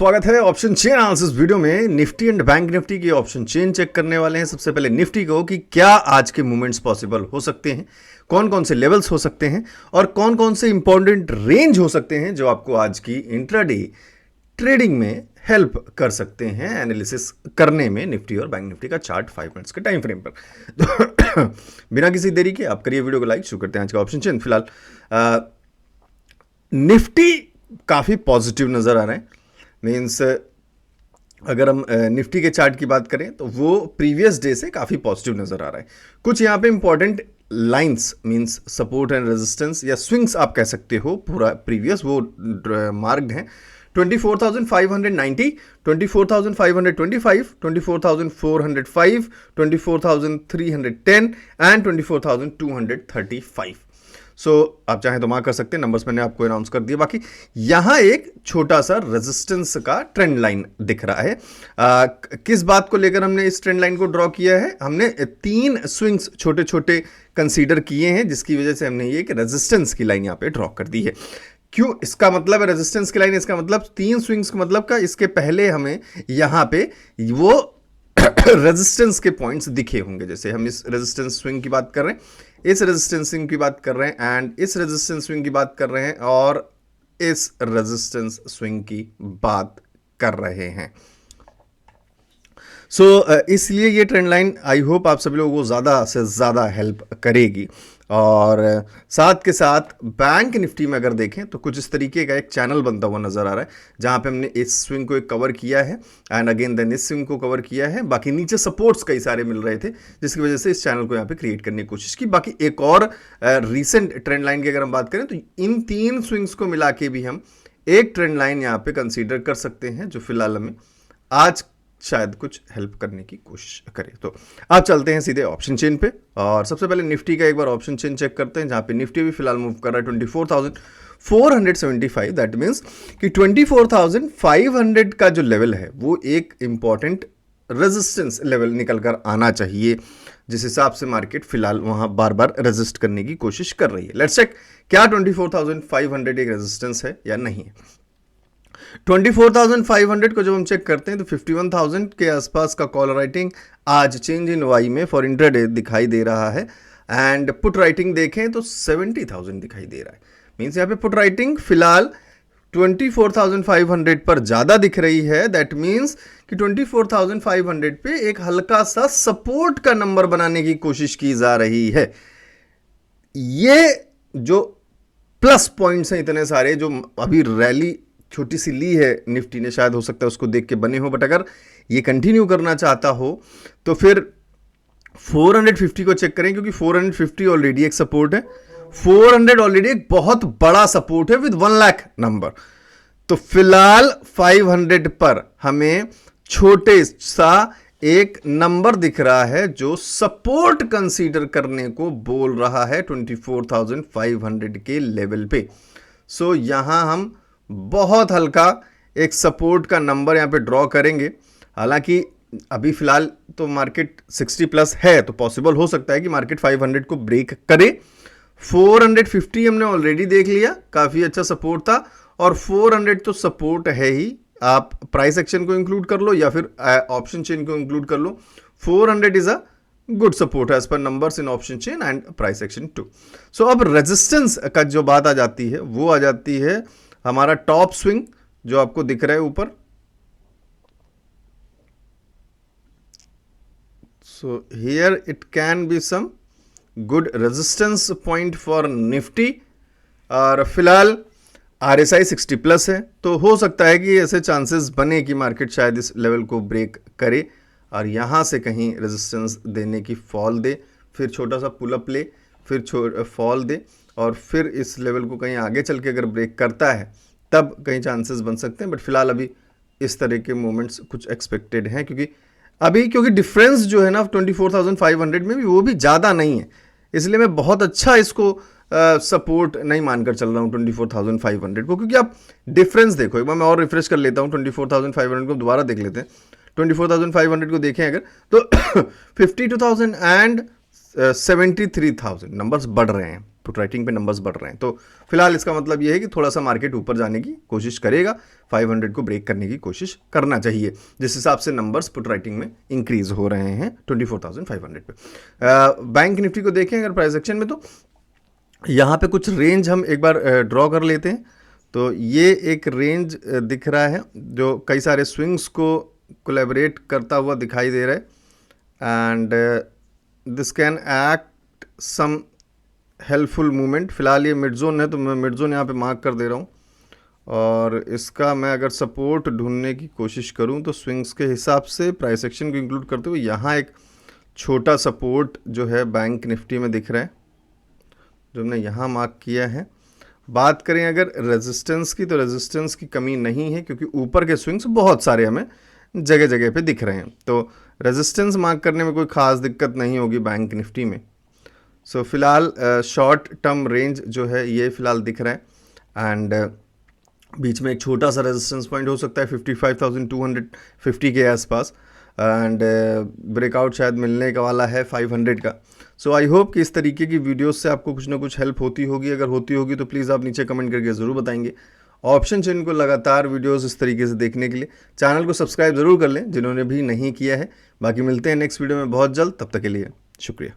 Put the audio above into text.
स्वागत है option chain analysis video में। निफ्टी एंड बैंक निफ्टी की ऑप्शन चेन चेक करने वाले हैं। सबसे पहले निफ्टी को कि क्या आज के मूवमेंट्स पॉसिबल हो सकते हैं, कौन कौन से लेवल्स हो सकते हैं और कौन कौन से इंपॉर्टेंट रेंज हो सकते हैं जो आपको आज की इंट्राडे ट्रेडिंग में हेल्प कर सकते हैं एनालिसिस करने में निफ्टी और बैंक निफ्टी का चार्ट 5 मिनट्स के टाइम फ्रेम पर। तो बिना किसी देरी के आप करिए वीडियो को लाइक, शुरू करते हैं आज का ऑप्शन चेन। फिलहाल निफ्टी काफ़ी पॉजिटिव नज़र आ रहे हैं। मीन्स अगर हम निफ्टी के चार्ट की बात करें तो वो प्रीवियस डे से काफ़ी पॉजिटिव नज़र आ रहा है। कुछ यहाँ पे important lines means support and resistance या स्विंग्स आप कह सकते हो, पूरा प्रीवियस वो मार्क्ड हैं। 24,590, 24,525, 24,405, 24,310 एंड 24,235। सो आप चाहें तो मार्क कर सकते हैं, नंबर्स मैंने आपको अनाउंस कर दिए। बाकी यहां एक छोटा सा रेजिस्टेंस का ट्रेंड लाइन दिख रहा है। किस बात को लेकर हमने इस ट्रेंड लाइन को ड्रॉ किया है? हमने 3 स्विंग्स छोटे छोटे कंसीडर किए हैं, जिसकी वजह से हमने ये एक रेजिस्टेंस की लाइन यहां पे ड्रॉ कर दी है। क्यों इसका मतलब है रेजिस्टेंस की लाइन? इसका मतलब 3 स्विंग्स का मतलब का इसके पहले हमें यहां पे वो रेजिस्टेंस के पॉइंट्स दिखे होंगे। जैसे हम इस रेजिस्टेंस स्विंग की बात कर रहे हैं, इस रेजिस्टेंस स्विंग की बात कर रहे हैं एंड इस रेजिस्टेंस स्विंग की बात कर रहे हैं और इस रेजिस्टेंस स्विंग की बात कर रहे हैं। इसलिए ये ट्रेंड लाइन आई होप आप सभी लोगों को ज़्यादा से ज़्यादा हेल्प करेगी। और साथ के साथ बैंक निफ्टी में अगर देखें तो कुछ इस तरीके का एक चैनल बनता हुआ नज़र आ रहा है, जहां पे हमने इस स्विंग को एक कवर किया है एंड अगेन देन इस स्विंग को कवर किया है। बाकी नीचे सपोर्ट्स कई सारे मिल रहे थे, जिसकी वजह से इस चैनल को यहाँ पे क्रिएट करने की कोशिश की। बाकी एक और रीसेंट ट्रेंड लाइन की अगर हम बात करें तो इन 3 स्विंग्स को मिला के भी हम एक ट्रेंड लाइन यहाँ पे कंसिडर कर सकते हैं, जो फिलहाल हमें आज शायद कुछ हेल्प करने की कोशिश करें। तो आप चलते हैं सीधे ऑप्शन चेन पे और सबसे पहले निफ्टी का एक बार ऑप्शन चेन चेक करते हैं, जहां पे निफ्टी भी फिलहाल मूव कर रहा है 24,475। दैट मीन्स कि 24,500 का जो लेवल है वो एक इंपॉर्टेंट रेजिस्टेंस लेवल निकल कर आना चाहिए, जिस हिसाब से मार्केट फिलहाल वहां बार बार रेजिस्ट करने की कोशिश कर रही है। लेट्स चेक क्या 24,500 एक रेजिस्टेंस है या नहीं है। 24,500 को जब हम चेक करते हैं तो 51,000 के आसपास का कॉल राइटिंग आज चेंज इन वाई में फॉर इंट्राडे दिखाई दे रहा है एंड पुट राइटिंग देखें तो 70,000 दिखाई दे रहा है। मींस यहाँ पे पुट राइटिंग फिलहाल 24,500 पर ज्यादा दिख रही है। दैट मींस कि 24,500 पे एक हल्का सा सपोर्ट का नंबर बनाने की कोशिश की जा रही है। ये जो प्लस पॉइंट्स हैं इतने सारे, जो अभी रैली छोटी सी ली है निफ्टी ने, शायद हो सकता है उसको देख के बने हो, बट अगर ये कंटिन्यू करना चाहता हो तो फिर 450 को चेक करें, क्योंकि 450 ऑलरेडी एक सपोर्ट है। 400 ऑलरेडी एक बहुत बड़ा सपोर्ट है विद 1 लाख नंबर। तो फिलहाल 500 पर हमें छोटे सा एक नंबर दिख रहा है जो सपोर्ट कंसीडर करने को बोल रहा है 24,500 के लेवल पे। सो यहां हम बहुत हल्का एक सपोर्ट का नंबर यहां पे ड्रॉ करेंगे। हालांकि अभी फिलहाल तो मार्केट 60 प्लस है, तो पॉसिबल हो सकता है कि मार्केट 500 को ब्रेक करे। 450 हमने ऑलरेडी देख लिया, काफी अच्छा सपोर्ट था और 400 तो सपोर्ट है ही। आप प्राइस एक्शन को इंक्लूड कर लो या फिर ऑप्शन चेन को इंक्लूड कर लो। 400 is a good support as per numbers in option chain and price action too. So अब रेजिस्टेंस का जो बात आ जाती है वो आ जाती है हमारा टॉप स्विंग जो आपको दिख रहा है ऊपर। So here it can be some good resistance point for Nifty. और फिलहाल RSI 60 प्लस है, तो हो सकता है कि ऐसे चांसेस बने कि मार्केट शायद इस लेवल को ब्रेक करे और यहां से कहीं रेजिस्टेंस देने की फॉल दे, फिर छोटा सा पुलअप ले, फिर फॉल दे और फिर इस लेवल को कहीं आगे चल के अगर ब्रेक करता है तब कहीं चांसेस बन सकते हैं। बट फिलहाल अभी इस तरह के मोमेंट्स कुछ एक्सपेक्टेड हैं, क्योंकि डिफरेंस जो है ना 24,500 में भी वो भी ज़्यादा नहीं है, इसलिए मैं बहुत अच्छा इसको सपोर्ट नहीं मानकर चल रहा हूँ 24,500 को। क्योंकि आप डिफरेंस देखो, एक बार मैं और रिफ्रेश कर लेता हूँ 24,500 को, दोबारा देख लेते हैं। 24,500 को देखें अगर तो 52,000 एंड 73,000 नंबर्स बढ़ रहे हैं पुट राइटिंग पे नंबर्स बढ़ रहे हैं। तो फिलहाल इसका मतलब ये है कि थोड़ा सा मार्केट ऊपर जाने की कोशिश करेगा, 500 को ब्रेक करने की कोशिश करना चाहिए, जिस हिसाब से नंबर्स पुट राइटिंग में इंक्रीज हो रहे हैं 24,500 पे। बैंक निफ्टी को देखें अगर प्राइस एक्शन में, तो यहाँ पे कुछ रेंज हम एक बार ड्रॉ कर लेते हैं। तो ये एक रेंज दिख रहा है जो कई सारे स्विंग्स को कोलैबोरेट करता हुआ दिखाई दे रहा है, and this can act some helpful movement. फिलहाल ये मिड जोन है तो मैं मिड जोन यहाँ पे मार्क कर दे रहा हूँ, और इसका मैं अगर सपोर्ट ढूंढने की कोशिश करूँ तो स्विंग्स के हिसाब से प्राइस एक्शन को इंक्लूड करते हुए यहाँ एक छोटा सपोर्ट जो है बैंक निफ्टी में दिख रहा है, जो हमने यहाँ मार्क किया है। बात करें अगर रेजिस्टेंस की, तो रेजिस्टेंस की कमी नहीं है क्योंकि ऊपर के स्विंग्स बहुत सारे हमें जगह जगह पे दिख रहे हैं, तो रेजिस्टेंस मार्क करने में कोई ख़ास दिक्कत नहीं होगी बैंक निफ्टी में। सो फिलहाल शॉर्ट टर्म रेंज जो है ये फिलहाल दिख रहा है, एंड बीच में एक छोटा सा रेजिस्टेंस पॉइंट हो सकता है 55,250 के आसपास, एंड ब्रेकआउट शायद मिलने का वाला है 500 का। सो आई होप कि इस तरीके की वीडियोस से आपको कुछ ना कुछ हेल्प होती होगी। अगर होती होगी तो प्लीज़ आप नीचे कमेंट करके ज़रूर बताएंगे। ऑप्शन चेन को लगातार वीडियोस इस तरीके से देखने के लिए चैनल को सब्सक्राइब ज़रूर कर लें जिन्होंने भी नहीं किया है। बाकी मिलते हैं नेक्स्ट वीडियो में बहुत जल्द, तब तक के लिए शुक्रिया।